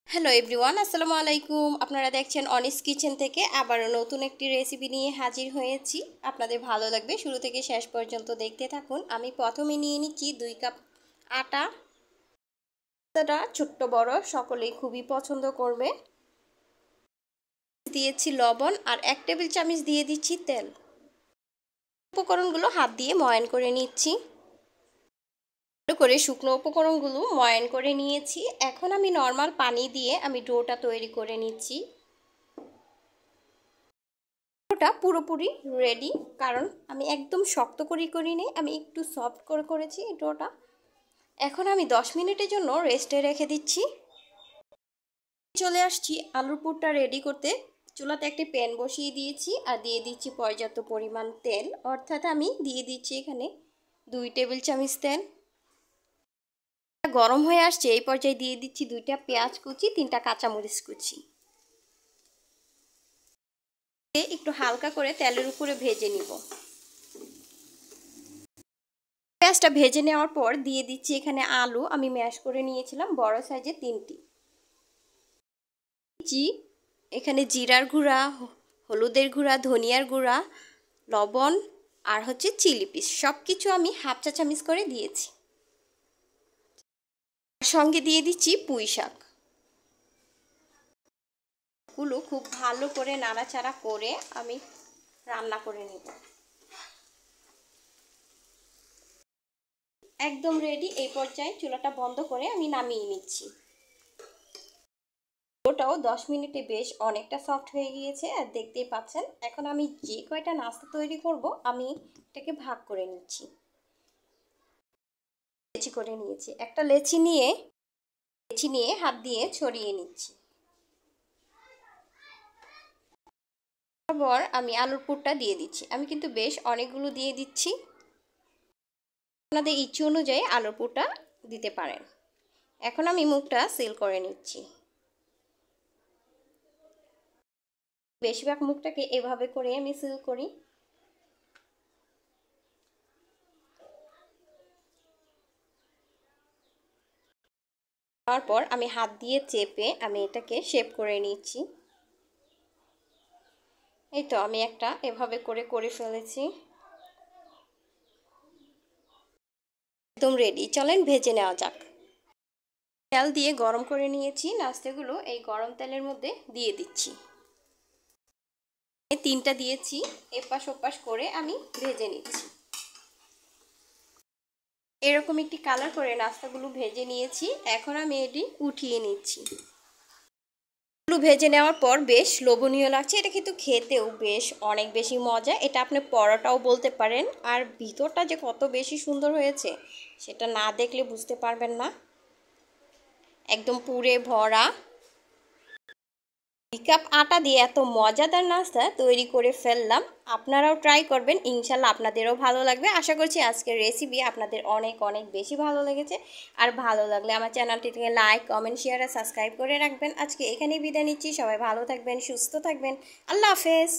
Hello everyone, আসসালামু আলাইকুম। আপনারা দেখছেন অনিস কিচেন থেকে আবারও নতুন একটি রেসিপি নিয়ে হাজির হয়েছি। আপনাদের ভালো লাগবে, শুরু থেকে শেষ পর্যন্ত দেখতে থাকুন। আমি প্রথমে নিয়ে নিচ্ছি 2 কাপ আটা। আটাটা ছোট্ট বড় সকলেই খুবই পছন্দ করবে। দিয়েছি লবণ আর 1 টেবিল চামচ দিয়ে দিচ্ছি তেল। উপকরণগুলো হাত দিয়ে ময়ান করে নিচ্ছি। করে শুকনো উপকরণগুলো ময়ান করে নিয়েছি। এখন আমি নর্মাল পানি দিয়ে আমি ডোটা তৈরি করে নিচ্ছি। ডোটা পুরোপুরি রেডি, কারণ আমি একদম শক্ত করিনি, আমি একটু সফট করেছি এই ডোটা। এখন আমি 10 মিনিটের জন্য রেস্টে রেখে দিচ্ছি। চলে আসছি আলুর পুরটা রেডি করতে। চুলাতে একটি প্যান বসিয়ে দিয়েছি আর দিয়ে দিচ্ছি পর্যাপ্ত পরিমাণ তেল, অর্থাৎ আমি দিয়ে দিচ্ছি এখানে 2 টেবিল চামচ তেল। গরম হয়ে আসছে, এই পর্যায়ে দিয়ে দিচ্ছি 2টা পেঁয়াজ কুচি, 3টা কাঁচামরিচ কুচি। একটু হালকা করে তেলের উপরে ভেজে নিব। পেঁয়াজটা ভেজে নেওয়ার পর দিয়ে দিচ্ছি এখানে আলু, আমি ম্যাশ করে নিয়েছিলাম বড় সাইজের 3টি। এখানে জিরার গুঁড়া, হলুদের গুঁড়া, ধনিয়ার গুঁড়া, লবণ আর হচ্ছে চিলি পিস, সব কিছু আমি হাফ চা চামচ করে দিয়েছি। সঙ্গে দিয়ে দিচ্ছি পুঁই শাক। গুলো খুব ভালো করে নাড়াচাড়া করে আমি রান্না করে নেব। একদম রেডি। এই পর্যায়ে চুলাটা বন্ধ করে আমি নামিয়ে নিচ্ছি। ওটাও 10 মিনিটে বেশ অনেকটা সফট হয়ে গিয়েছে, আর দেখতেই পাচ্ছেন। এখন আমি যে কয়টা নাস্তা তৈরি করব আমি এটাকে ভাগ করে নিচ্ছি। লেচি করে নিয়েছি। একটা লেচি নিয়ে হাত দিয়ে ছড়িয়ে নিচ্ছি। তারপর আমি আলুর পুরটা দিয়ে দিচ্ছি। আমি কিন্তু বেশ অনেকগুলো দিয়ে দিচ্ছি। আপনাদের ইচ্ছে অনুযায়ী আলুর পুরটা দিতে পারেন। এখন আমি মুখটা সিল করে নিচ্ছি। বেশিরভাগ মুখটাকে এভাবে করে আমি সিল করি। তারপর আমি হাত দিয়ে চেপে আমি এটাকে শেপ করে নিচ্ছি। এই তো আমি একটা এভাবে করে ফেলেছি। একদম রেডি, চলেন ভেজে নেওয়া যাক। তেল দিয়ে গরম করে নিয়েছি। নাস্তাগুলো এই গরম তেলের মধ্যে দিয়ে দিচ্ছি। 3টা দিয়েছি, এপাশ ওপাশ করে আমি ভেজে নিচ্ছি। এরকম একটি কালার করে নাস্তাগুলো ভেজে নিয়েছি। এখন আমি এটি উঠিয়ে নিচ্ছি। ভেজে নেওয়ার পর বেশ লোভনীয় লাগছে। এটা কিন্তু খেতেও বেশ অনেক বেশি মজা। এটা আপনি পরোটাও বলতে পারেন। আর ভিতরটা যে কত বেশি সুন্দর হয়েছে সেটা না দেখলে বুঝতে পারবেন না। একদম পুরে ভরা। 2 কাপ আটা দিয়ে এত মজাদার নাস্তা তৈরি করে ফেললাম। আপনারাও ট্রাই করবেন, ইনশাল্লাহ আপনাদেরও ভালো লাগবে। আশা করছি আজকের রেসিপি আপনাদের অনেক অনেক বেশি ভালো লেগেছে। আর ভালো লাগলে আমার চ্যানেলটিকে লাইক, কমেন্ট, শেয়ার আর সাবস্ক্রাইব করে রাখবেন। আজকে এখানেই বিদায় নিচ্ছি। সবাই ভালো থাকবেন, সুস্থ থাকবেন। আল্লাহ হাফেজ।